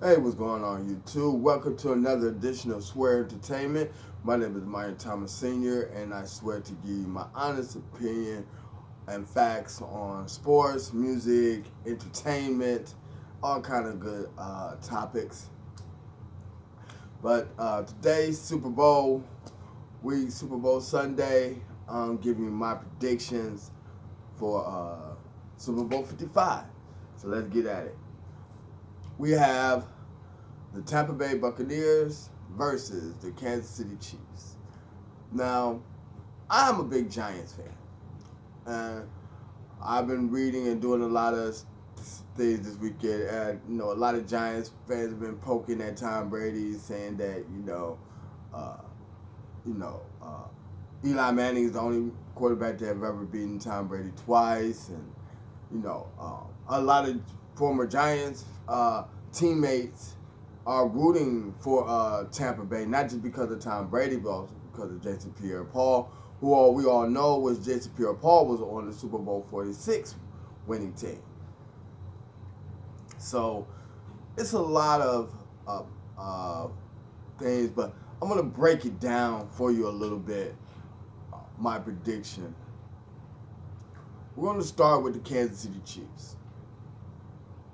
Hey, what's going on, YouTube? Welcome to another edition of Swear Entertainment. My name is Myron Thomas Sr., and I swear to give you my honest opinion and facts on sports, music, entertainment, all kind of good topics. But today's Super Bowl week, Super Bowl Sunday, I'm giving you my predictions for Super Bowl 55. So let's get at it. We have the Tampa Bay Buccaneers versus the Kansas City Chiefs. Now, I'm a big Giants fan. And I've been reading and doing a lot of things this weekend. And, a lot of Giants fans have been poking at Tom Brady, saying that, uh, Eli Manning is the only quarterback to have ever beaten Tom Brady twice. And, a lot of former Giants teammates are rooting for Tampa Bay, not just because of Tom Brady, but also because of Jason Pierre-Paul, who we all know was Jason Pierre-Paul was on the Super Bowl 46 winning team. So it's a lot of things, but I'm going to break it down for you a little bit, my prediction. We're going to start with the Kansas City Chiefs,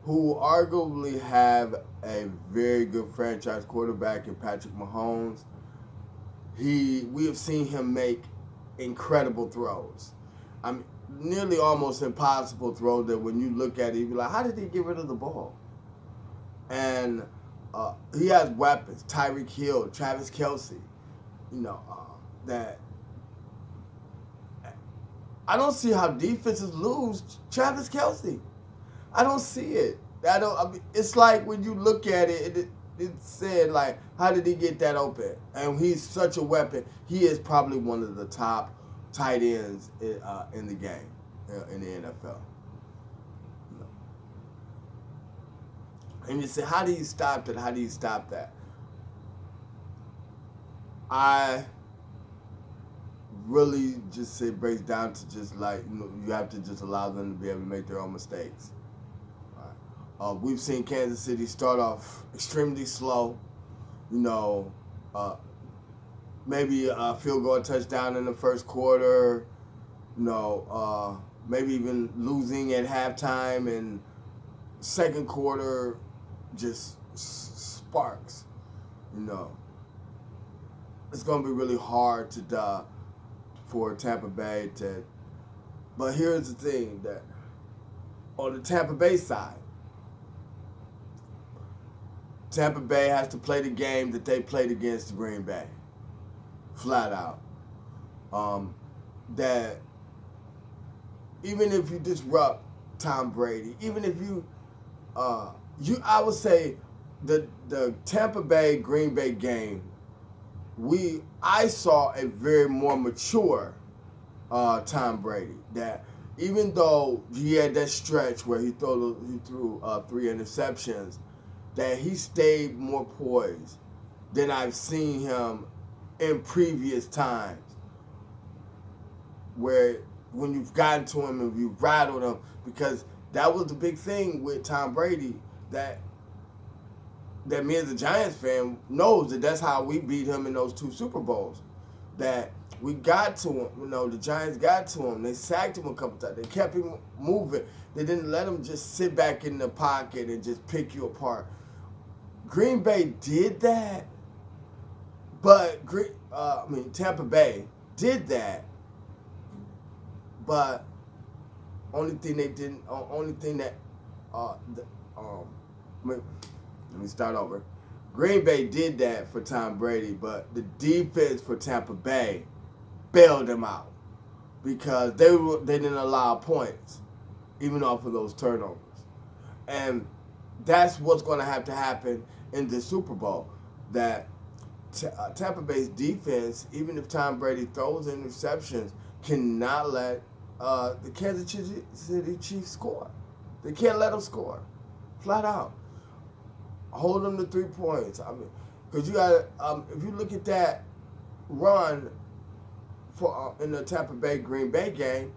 who arguably have a very good franchise quarterback in Patrick Mahomes. We have seen him make incredible throws. I mean, nearly almost impossible throws that when you look at it, you're like, how did he get rid of the ball? And he has weapons. Tyreek Hill, Travis Kelce, that I don't see how defenses lose Travis Kelce. I don't see it. It's like when you look at it, it said like, how did he get that open? And he's such a weapon. He is probably one of the top tight ends in the game, in the NFL. And you say, how do you stop that? How do you stop that? I really just say it breaks down to just like, you have to just allow them to be able to make their own mistakes. We've seen Kansas City start off extremely slow, maybe a field goal touchdown in the first quarter, maybe even losing at halftime, and second quarter just sparks. It's going to be really hard for Tampa Bay to. But here's the thing, that on the Tampa Bay side, Tampa Bay has to play the game that they played against Green Bay, flat out. That even if you disrupt Tom Brady, even if I would say the Tampa Bay Green Bay game, I saw a very more mature Tom Brady. That even though he had that stretch where he threw 3 interceptions, that he stayed more poised than I've seen him in previous times, where when you've gotten to him and you've rattled him, because that was the big thing with Tom Brady, that me as a Giants fan knows that that's how we beat him in those 2 Super Bowls. That we got to him, the Giants got to him. They sacked him a couple times. They kept him moving. They didn't let him just sit back in the pocket and just pick you apart. Green Bay did that, but Tampa Bay did that, but only thing that let me start over. Green Bay did that for Tom Brady, but the defense for Tampa Bay bailed them out because they didn't allow points, even off of those turnovers. And that's what's going to have to happen in the Super Bowl. That Tampa Bay's defense, even if Tom Brady throws interceptions, cannot let the Kansas City Chiefs score. They can't let them score, flat out. Hold them to 3 points. Because you got if you look at that run for in the Tampa Bay Green Bay game,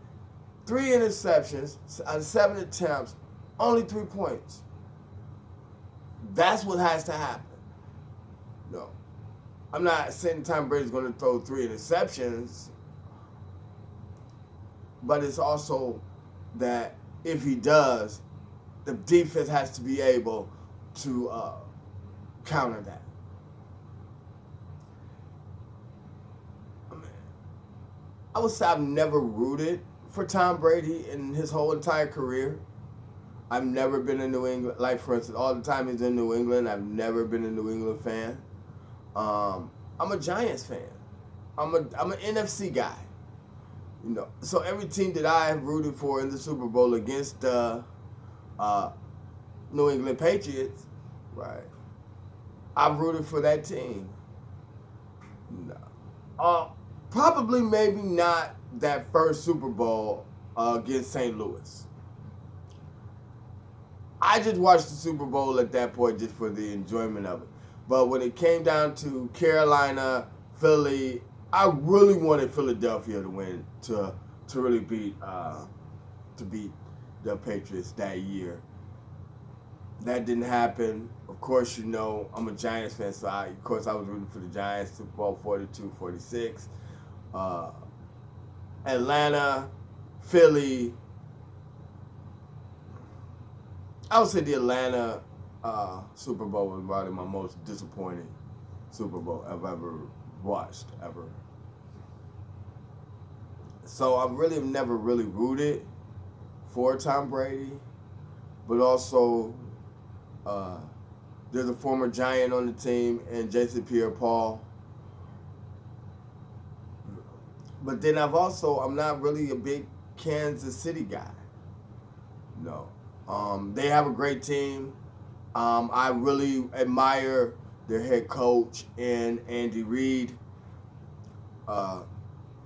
3 interceptions out of 7 attempts, only 3 points. That's what has to happen. No, I'm not saying Tom Brady's going to throw 3 interceptions, but it's also that if he does, the defense has to be able to counter that. I would say I've never rooted for Tom Brady in his whole entire career. I've never been a New England, like for instance, all the time he's in New England, I've never been a New England fan. I'm a Giants fan. I'm an NFC guy. So every team that I have rooted for in the Super Bowl against the New England Patriots, right? I've rooted for that team. No. Probably maybe not that first Super Bowl against St. Louis. I just watched the Super Bowl at that point just for the enjoyment of it. But when it came down to Carolina, Philly, I really wanted Philadelphia to win to really beat the Patriots that year. That didn't happen. Of course, I'm a Giants fan, so I was rooting for the Giants. Super Bowl 42-46. Atlanta, Philly. I would say the Atlanta Super Bowl was probably my most disappointing Super Bowl I've ever watched, ever. So I really have never really rooted for Tom Brady, but also there's a former Giant on the team, and Jason Pierre-Paul. But then I'm not really a big Kansas City guy. No. They have a great team. I really admire their head coach and Andy Reid. I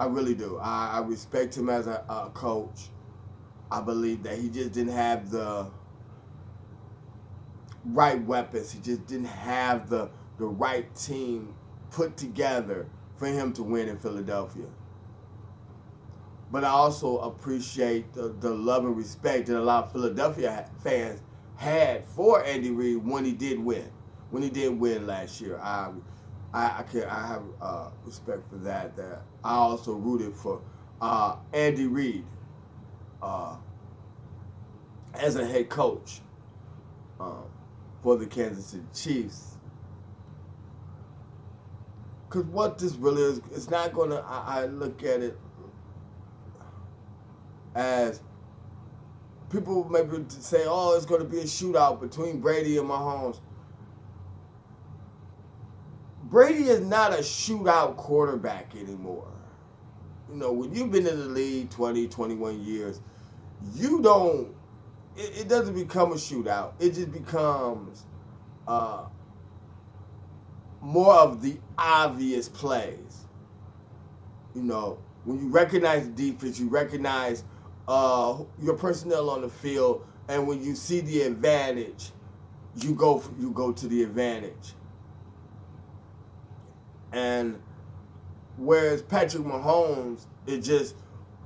really do. I respect him as a coach. I believe that he just didn't have the right weapons. He just didn't have the right team put together for him to win in Philadelphia. But I also appreciate the love and respect that a lot of Philadelphia fans had for Andy Reid when he did win. When he did win last year, I have respect for that. That I also rooted for Andy Reid as a head coach for the Kansas City Chiefs. Because what this really is, it's not going to. I look at it as people maybe say, "Oh, it's going to be a shootout between Brady and Mahomes." Brady is not a shootout quarterback anymore. When you've been in the league 20, 21 years, you don't. It doesn't become a shootout. It just becomes more of the obvious plays. When you recognize the defense, you recognize your personnel on the field, and when you see the advantage, you go to the advantage. And whereas Patrick Mahomes,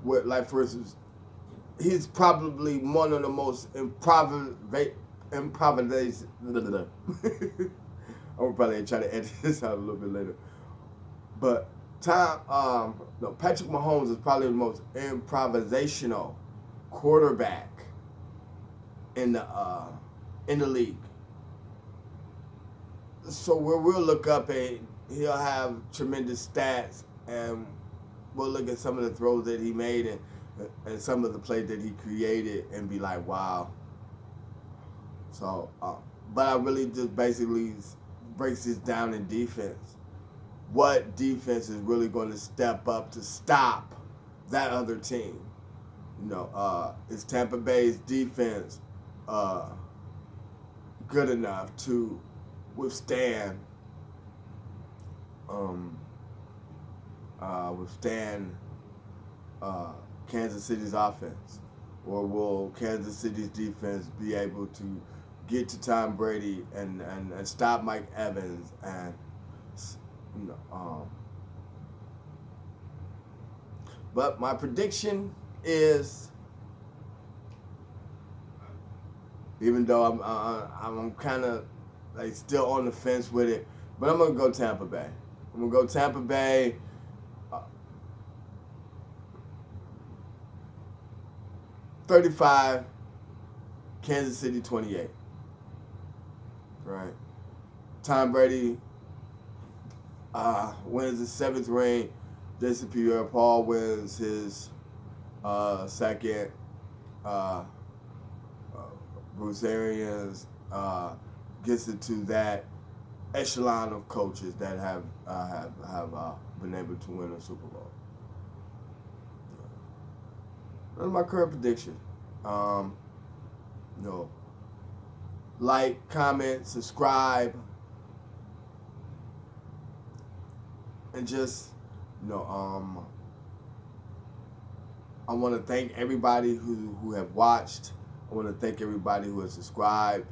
like for instance, he's probably one of the most improvisation. I'm probably try to edit this out a little bit later, but Patrick Mahomes is probably the most improvisational quarterback in the league. So we'll look up and he'll have tremendous stats, and we'll look at some of the throws that he made and some of the plays that he created and be like, wow. So, but I really just basically breaks this down in defense. What defense is really going to step up to stop that other team? Is Tampa Bay's defense good enough to withstand Kansas City's offense? Or will Kansas City's defense be able to get to Tom Brady and stop Mike Evans and but my prediction is, even though I'm kind of like still on the fence with it, but I'm gonna go Tampa Bay. I'm gonna go Tampa Bay. 35, Kansas City 28. Right. Tom Brady wins his 7th ring. Jason Pierre-Paul wins his second. Uh, Bruce Arians gets into that echelon of coaches that have been able to win a Super Bowl. That's my current prediction. Like, comment, subscribe, and just I want to thank everybody who have watched. I want to thank everybody who has subscribed.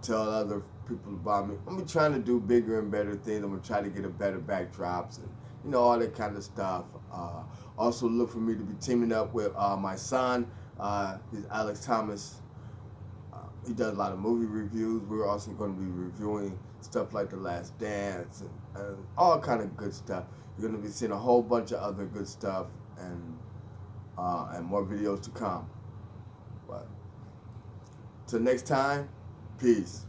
Tell other people about me. I'm trying to do bigger and better things. I'm gonna try to get a better backdrops and all that kind of stuff. Also look for me to be teaming up with my son. He's Alex Thomas. He does a lot of movie reviews. We're also going to be reviewing stuff like The Last Dance and all kind of good stuff. You're going to be seeing a whole bunch of other good stuff and more videos to come. But till next time, peace.